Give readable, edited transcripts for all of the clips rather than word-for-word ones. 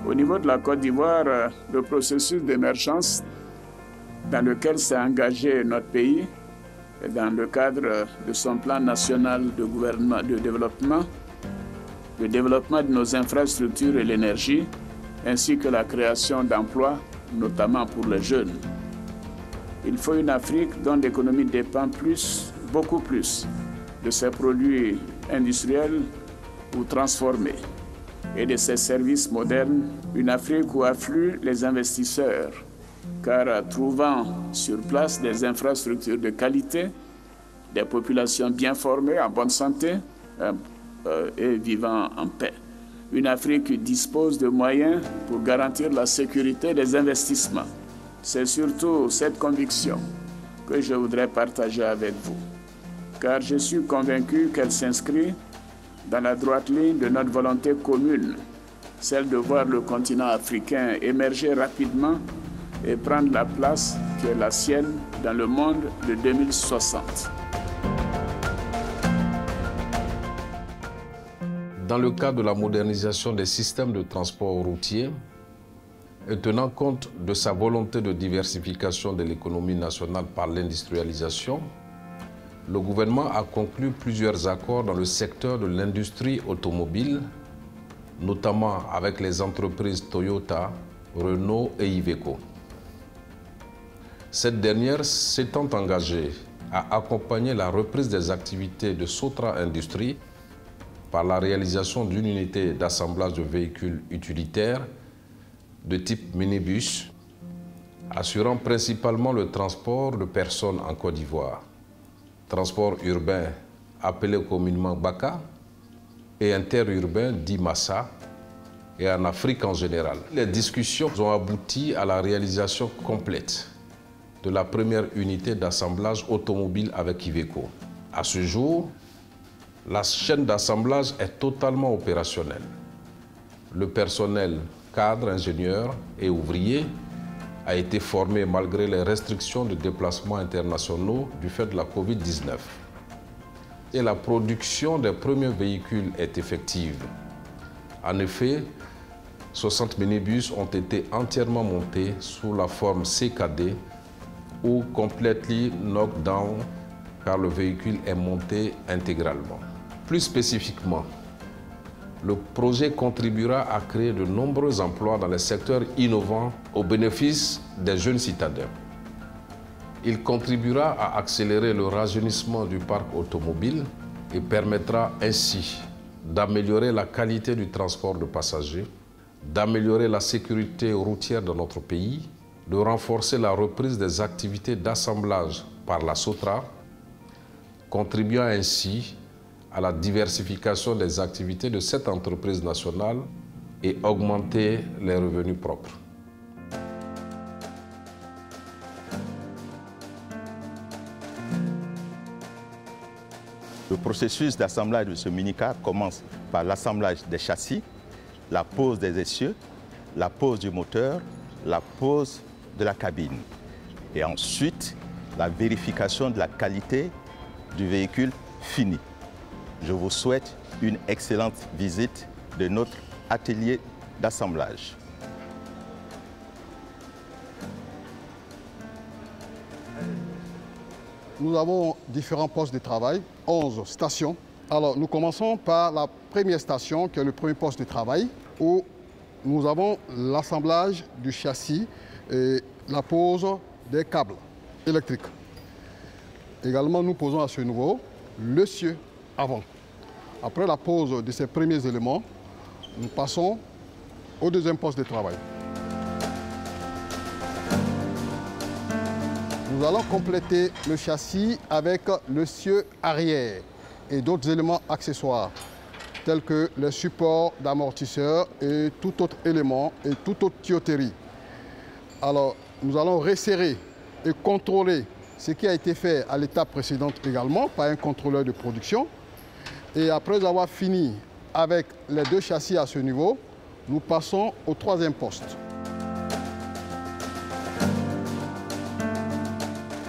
Au niveau de la Côte d'Ivoire, le processus d'émergence dans lequel s'est engagé notre pays, dans le cadre de son plan national de développement, le développement de nos infrastructures et l'énergie, ainsi que la création d'emplois, notamment pour les jeunes. Il faut une Afrique dont l'économie dépend beaucoup plus, de ses produits industriels ou transformés et de ses services modernes, une Afrique où affluent les investisseurs, car trouvant sur place des infrastructures de qualité, des populations bien formées, en bonne santé et vivant en paix. Une Afrique qui dispose de moyens pour garantir la sécurité des investissements. C'est surtout cette conviction que je voudrais partager avec vous, car je suis convaincu qu'elle s'inscrit dans la droite ligne de notre volonté commune, celle de voir le continent africain émerger rapidement et prendre la place qui est la sienne dans le monde de 2060. Dans le cadre de la modernisation des systèmes de transport routier, et tenant compte de sa volonté de diversification de l'économie nationale par l'industrialisation, le gouvernement a conclu plusieurs accords dans le secteur de l'industrie automobile, notamment avec les entreprises Toyota, Renault et Iveco. Cette dernière s'étant engagée à accompagner la reprise des activités de Sotra Industries par la réalisation d'une unité d'assemblage de véhicules utilitaires de type minibus, assurant principalement le transport de personnes en Côte d'Ivoire, transport urbain appelé communément Baka et interurbain dit Massa, et en Afrique en général. Les discussions ont abouti à la réalisation complète de la première unité d'assemblage automobile avec Iveco. À ce jour, la chaîne d'assemblage est totalement opérationnelle. Le personnel cadre, ingénieur et ouvrier a été formé malgré les restrictions de déplacements internationaux du fait de la Covid-19. Et la production des premiers véhicules est effective. En effet, 60 minibus ont été entièrement montés sous la forme CKD ou Completely Knocked Down, car le véhicule est monté intégralement. Plus spécifiquement, le projet contribuera à créer de nombreux emplois dans les secteurs innovants au bénéfice des jeunes citadins. Il contribuera à accélérer le rajeunissement du parc automobile et permettra ainsi d'améliorer la qualité du transport de passagers, d'améliorer la sécurité routière de notre pays, de renforcer la reprise des activités d'assemblage par la Sotra, contribuant ainsi à la diversification des activités de cette entreprise nationale et augmenter les revenus propres. Le processus d'assemblage de ce minicar commence par l'assemblage des châssis, la pose des essieux, la pose du moteur, la pose de la cabine et ensuite la vérification de la qualité du véhicule fini. Je vous souhaite une excellente visite de notre atelier d'assemblage. Nous avons différents postes de travail, 11 stations. Alors, nous commençons par la première station, qui est le premier poste de travail, où nous avons l'assemblage du châssis et la pose des câbles électriques. Également, nous posons à ce niveau l'essieu avant. Après la pose de ces premiers éléments, nous passons au deuxième poste de travail. Nous allons compléter le châssis avec l'essieu arrière et d'autres éléments accessoires, tels que les supports d'amortisseurs et tout autre élément et toute autre tuyauterie. Alors, nous allons resserrer et contrôler ce qui a été fait à l'étape précédente également par un contrôleur de production. Et après avoir fini avec les deux châssis à ce niveau, nous passons au troisième poste.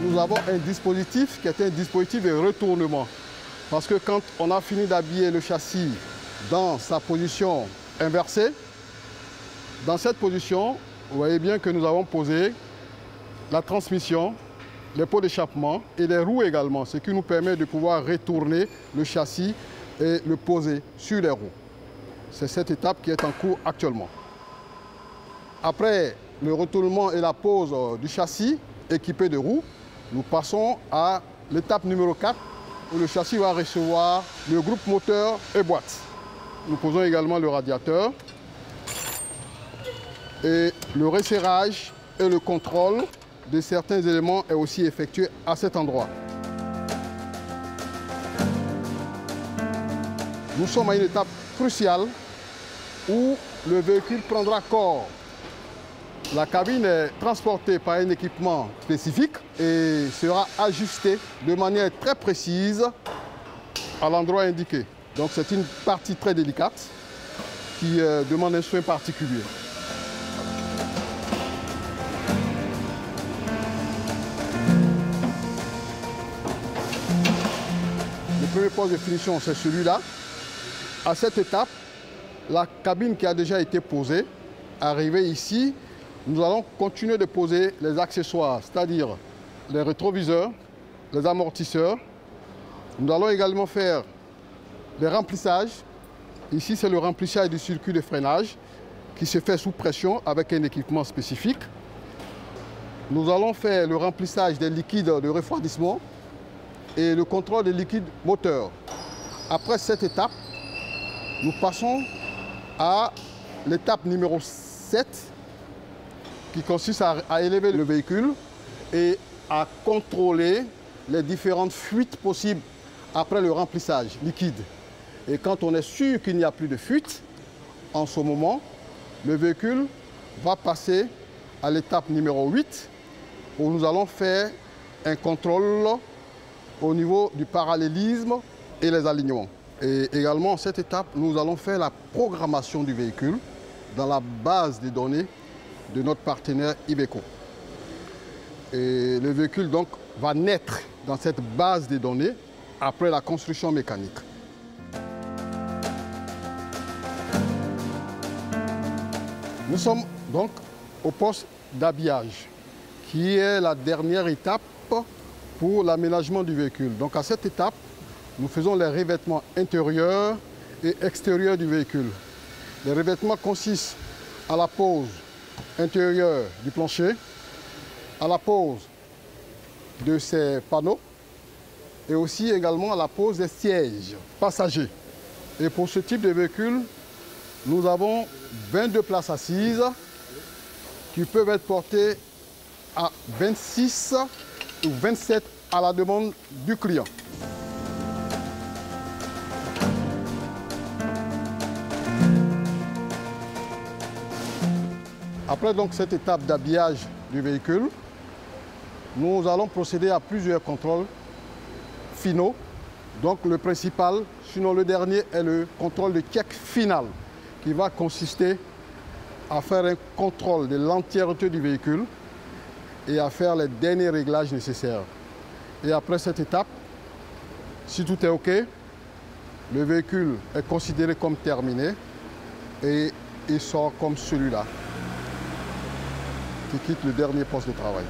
Nous avons un dispositif qui est un dispositif de retournement. Parce que quand on a fini d'habiller le châssis dans sa position inversée, Dans cette position, vous voyez bien que nous avons posé la transmission, les pots d'échappement et les roues également, ce qui nous permet de pouvoir retourner le châssis et le poser sur les roues. C'est cette étape qui est en cours actuellement. Après le retournement et la pose du châssis équipé de roues, nous passons à l'étape numéro 4 où le châssis va recevoir le groupe moteur et boîte. Nous posons également le radiateur et le resserrage et le contrôle de certains éléments est aussi effectué à cet endroit. Nous sommes à une étape cruciale où le véhicule prendra corps. La cabine est transportée par un équipement spécifique et sera ajustée de manière très précise à l'endroit indiqué. Donc c'est une partie très délicate qui demande un soin particulier. Le premier poste de finition, c'est celui-là. À cette étape, la cabine qui a déjà été posée, arrivée ici, nous allons continuer de poser les accessoires, c'est-à-dire les rétroviseurs, les amortisseurs. Nous allons également faire des remplissages. Ici, c'est le remplissage du circuit de freinage qui se fait sous pression avec un équipement spécifique. Nous allons faire le remplissage des liquides de refroidissement et le contrôle des liquides moteurs. Après cette étape, nous passons à l'étape numéro 7 qui consiste à élever le véhicule et à contrôler les différentes fuites possibles après le remplissage liquide. Et quand on est sûr qu'il n'y a plus de fuite, en ce moment, le véhicule va passer à l'étape numéro 8 où nous allons faire un contrôle au niveau du parallélisme et les alignements. Et également, à cette étape, nous allons faire la programmation du véhicule dans la base des données de notre partenaire Iveco. Et le véhicule donc va naître dans cette base des données après la construction mécanique. Nous sommes donc au poste d'habillage, qui est la dernière étape pour l'aménagement du véhicule. Donc à cette étape, nous faisons les revêtements intérieurs et extérieurs du véhicule. Les revêtements consistent à la pose intérieure du plancher, à la pose de ces panneaux et aussi également à la pose des sièges passagers. Et pour ce type de véhicule, nous avons 22 places assises qui peuvent être portées à 26 ou 27 à la demande du client. Après donc cette étape d'habillage du véhicule, nous allons procéder à plusieurs contrôles finaux. Donc le principal, sinon le dernier, est le contrôle de check final, qui va consister à faire un contrôle de l'entièreté du véhicule et à faire les derniers réglages nécessaires. Et après cette étape, si tout est OK, le véhicule est considéré comme terminé et il sort comme celui-là, qui quitte le dernier poste de travail.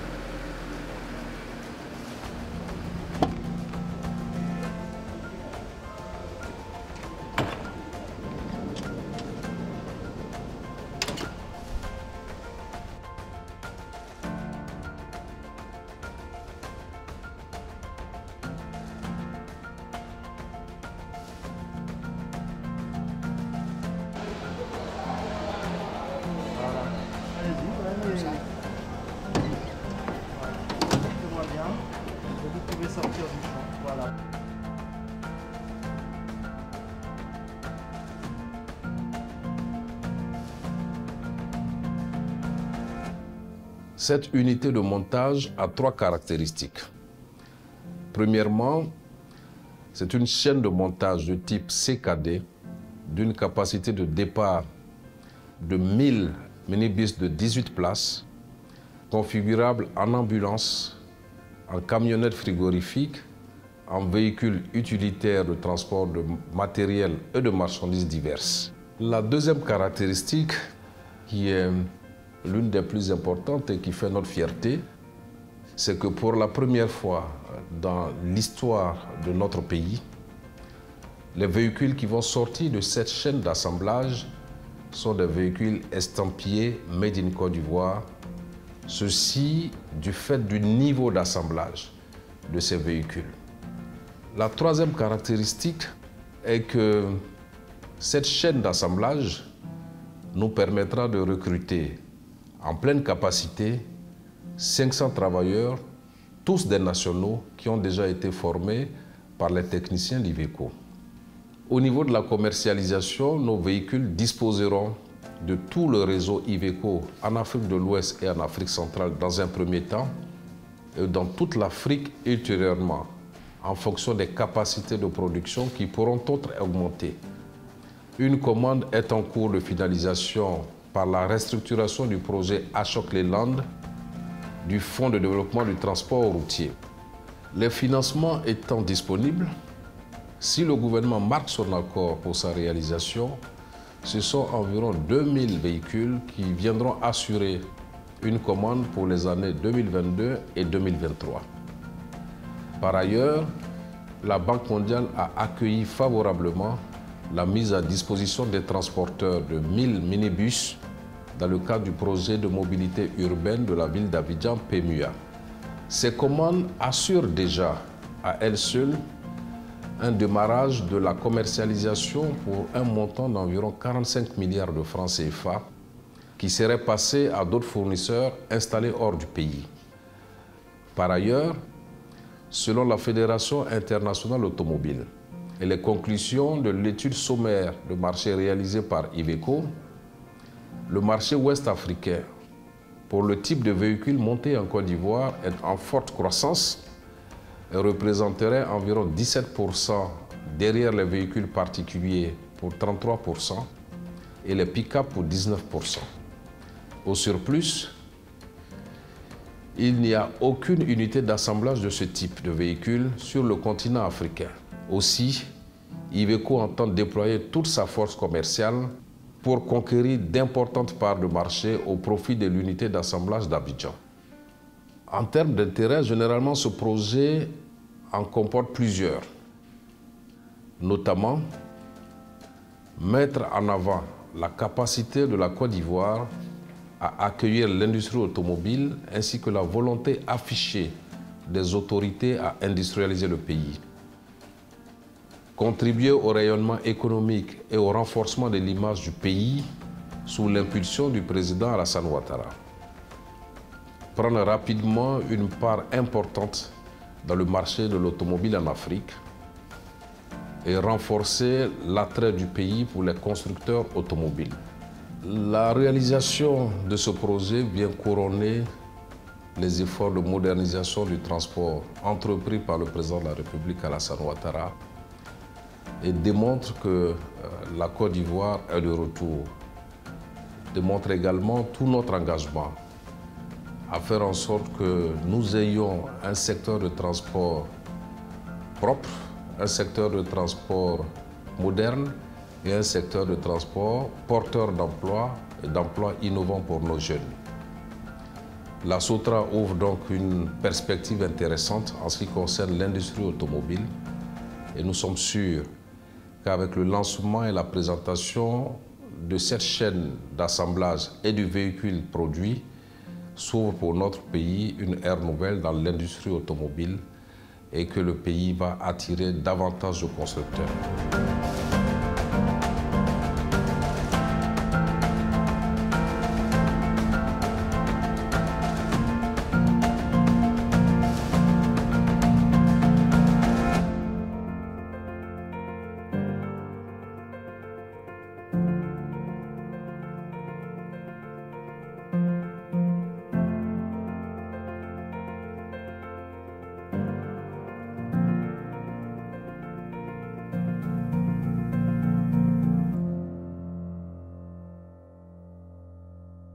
Vous pouvez sortir du champ, voilà. Cette unité de montage a 3 caractéristiques. Premièrement, c'est une chaîne de montage de type CKD d'une capacité de départ de 1000 minibus de 18 places, configurable en ambulance, en camionnette frigorifique, en véhicule utilitaire de transport de matériel et de marchandises diverses. La deuxième caractéristique qui est l'une des plus importantes et qui fait notre fierté, c'est que pour la première fois dans l'histoire de notre pays, les véhicules qui vont sortir de cette chaîne d'assemblage sont des véhicules estampillés Made in Côte d'Ivoire. Ceci du fait du niveau d'assemblage de ces véhicules. La troisième caractéristique est que cette chaîne d'assemblage nous permettra de recruter en pleine capacité 500 travailleurs, tous des nationaux qui ont déjà été formés par les techniciens d'Iveco. Au niveau de la commercialisation, nos véhicules disposeront de tout le réseau Iveco en Afrique de l'Ouest et en Afrique centrale dans un premier temps, et dans toute l'Afrique ultérieurement, en fonction des capacités de production qui pourront être augmentées. Une commande est en cours de finalisation par la restructuration du projet Ashok-Leyland du Fonds de développement du transport routier. Les financements étant disponibles, si le gouvernement marque son accord pour sa réalisation, ce sont environ 2000 véhicules qui viendront assurer une commande pour les années 2022 et 2023. Par ailleurs, la Banque mondiale a accueilli favorablement la mise à disposition des transporteurs de 1000 minibus dans le cadre du projet de mobilité urbaine de la ville d'Abidjan, PMUA. Ces commandes assurent déjà à elles seules un démarrage de la commercialisation pour un montant d'environ 45 milliards de francs CFA qui serait passé à d'autres fournisseurs installés hors du pays. Par ailleurs, selon la Fédération internationale automobile et les conclusions de l'étude sommaire de marché réalisée par Iveco, le marché ouest-africain pour le type de véhicule monté en Côte d'Ivoire est en forte croissance et représenterait environ 17% derrière les véhicules particuliers pour 33% et les pick-up pour 19%. Au surplus, il n'y a aucune unité d'assemblage de ce type de véhicule sur le continent africain. Aussi, Iveco entend déployer toute sa force commerciale pour conquérir d'importantes parts de marché au profit de l'unité d'assemblage d'Abidjan. En termes d'intérêt, généralement, ce projet en comporte plusieurs, notamment mettre en avant la capacité de la Côte d'Ivoire à accueillir l'industrie automobile ainsi que la volonté affichée des autorités à industrialiser le pays. Contribuer au rayonnement économique et au renforcement de l'image du pays sous l'impulsion du président Alassane Ouattara. Prendre rapidement une part importante dans le marché de l'automobile en Afrique et renforcer l'attrait du pays pour les constructeurs automobiles. La réalisation de ce projet vient couronner les efforts de modernisation du transport entrepris par le président de la République Alassane Ouattara et démontre que la Côte d'Ivoire est de retour. Démontre également tout notre engagement à faire en sorte que nous ayons un secteur de transport propre, un secteur de transport moderne et un secteur de transport porteur d'emplois et d'emplois innovants pour nos jeunes. La Sotra ouvre donc une perspective intéressante en ce qui concerne l'industrie automobile et nous sommes sûrs qu'avec le lancement et la présentation de cette chaîne d'assemblage et du véhicule produit, s'ouvre pour notre pays une ère nouvelle dans l'industrie automobile et que le pays va attirer davantage de constructeurs.